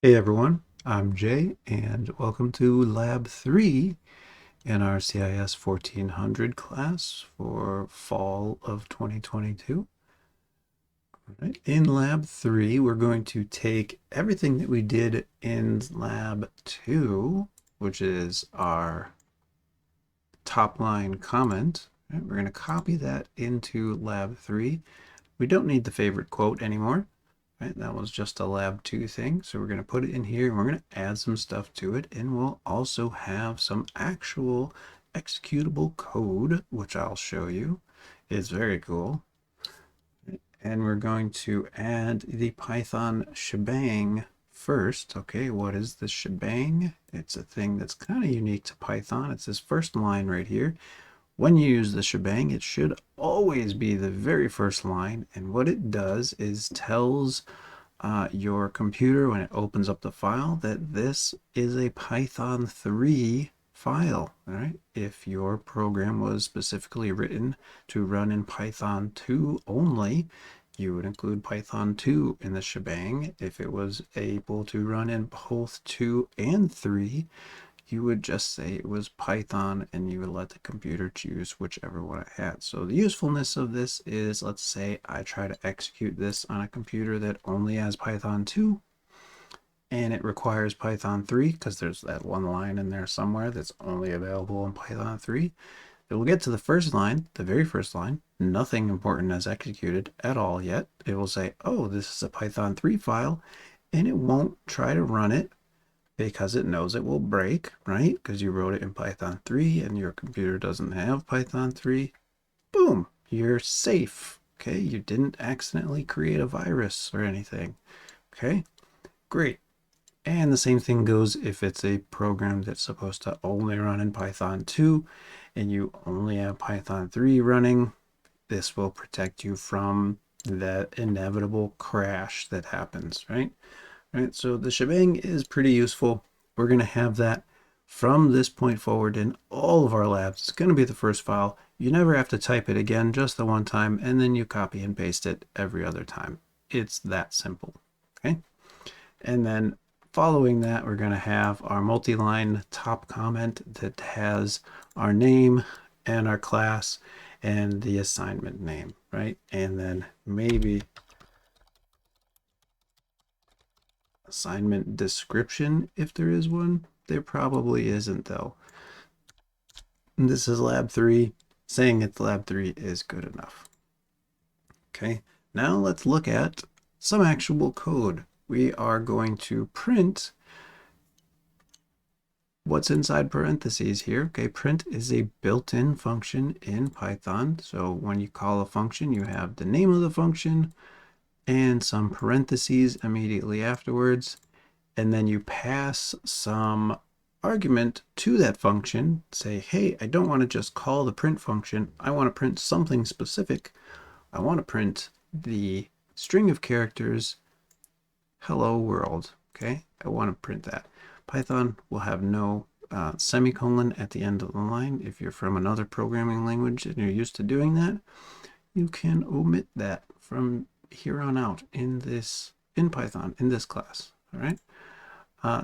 Hey everyone, I'm Jay and welcome to Lab 3 in our CIS 1400 class for fall of 2022. Right. In Lab 3, we're going to take everything that we did in Lab 2, which is our top line comment. Right. We're going to copy that into Lab 3. We don't need the favorite quote anymore. Right, that was just a lab 2 thing. So we're going to put it in here and we're going to add some stuff to it. And we'll also have some actual executable code, which I'll show you. It's very cool. And we're going to add the Python shebang first. Okay, what is the shebang? It's a thing that's kind of unique to Python. It's this first line right here. When you use the shebang, it should always be the very first line. And what it does is tells your computer when it opens up the file that this is a Python 3 file. All right. If your program was specifically written to run in Python 2 only, you would include Python 2 in the shebang. If it was able to run in both 2 and 3, you would just say it was Python and you would let the computer choose whichever one it had. So the usefulness of this is, let's say I try to execute this on a computer that only has Python 2 and it requires Python 3 because there's that one line in there somewhere that's only available in Python 3. It will get to the first line, the very first line, nothing important is executed at all yet. It will say, oh, this is a Python 3 file, and it won't try to run it because it knows it will break, right? Because you wrote it in Python 3 and your computer doesn't have Python 3. Boom, you're safe. Okay, you didn't accidentally create a virus or anything. Okay, great. And the same thing goes if it's a program that's supposed to only run in Python 2 and you only have Python 3 running. This will protect you from that inevitable crash that happens, right? Right, so the shebang is pretty useful. We're going to have that from this point forward in all of our labs. It's going to be the first file. You never have to type it again, just the one time, and then you copy and paste it every other time. It's that simple, okay? And then following that, we're going to have our multi-line top comment that has our name and our class and the assignment name, right? And then maybe assignment description if there is one. There probably isn't though. This is lab 3. Saying it's lab 3 is good enough. Okay, now let's look at some actual code. We are going to print what's inside parentheses here. Okay, print is a built-in function in Python. So when you call a function, you have the name of the function and some parentheses immediately afterwards. And then you pass some argument to that function. Say, hey, I don't want to just call the print function. I want to print something specific. I want to print the string of characters, hello world. Okay, I want to print that. Python will have no semicolon at the end of the line. If you're from another programming language and you're used to doing that, you can omit that from here on out in Python in this class. All right.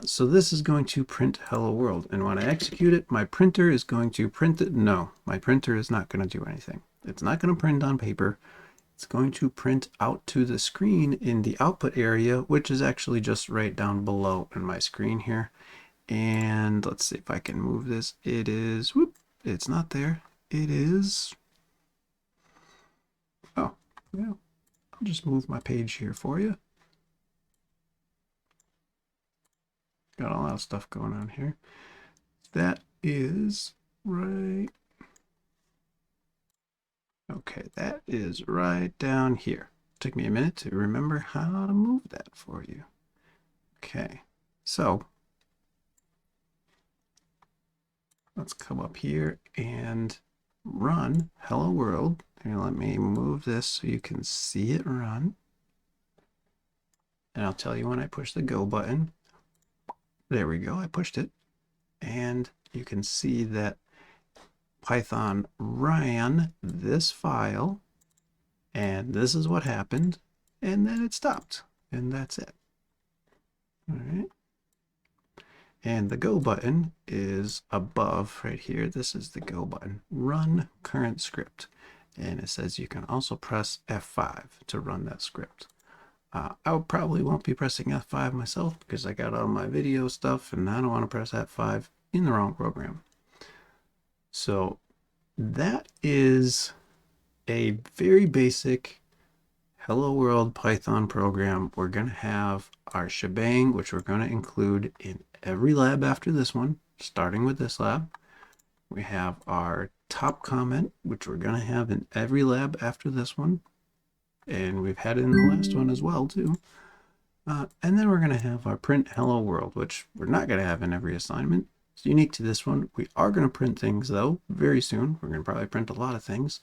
So this is going to print hello world. And when I execute it, my printer is going to print it. No, my printer is not going to do anything. It's not going to print on paper. It's going to print out to the screen in the output area, which is actually just right down below in my screen here. And let's see if I can move this. It is, whoop, it's not there. It is, oh, yeah, I'll just move my page here for you. Got a lot of stuff going on here. That is right. Okay, that is right down here. Took me a minute to remember how to move that for you. Okay, so let's come up here and run hello world. Here, let me move this so you can see it run. And I'll tell you when I push the go button. There we go, I pushed it. And you can see that Python ran this file, and this is what happened, and then it stopped, and that's it. All right, And the go button is above right here. This is the go button. Run current script. And it says you can also press F5 to run that script. I probably won't be pressing F5 myself because I got all my video stuff and I don't want to press F5 in the wrong program. So that is a very basic Hello World Python program. We're going to have our shebang, which we're going to include in every lab after this one, starting with this lab. We have our top comment, which we're going to have in every lab after this one. And we've had it in the last one as well, too. And then we're going to have our print hello world, which we're not going to have in every assignment. It's unique to this one. We are going to print things, though, very soon. We're going to probably print a lot of things.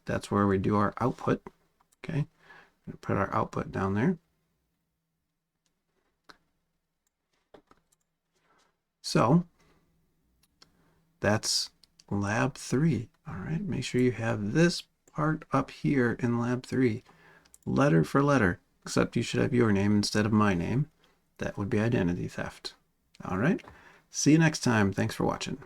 That's where we do our output. Okay. Put our output down there. So that's lab 3. All right, make sure you have this part up here in lab 3, letter for letter, except you should have your name instead of my name. That would be identity theft. All right, see you next time. Thanks for watching.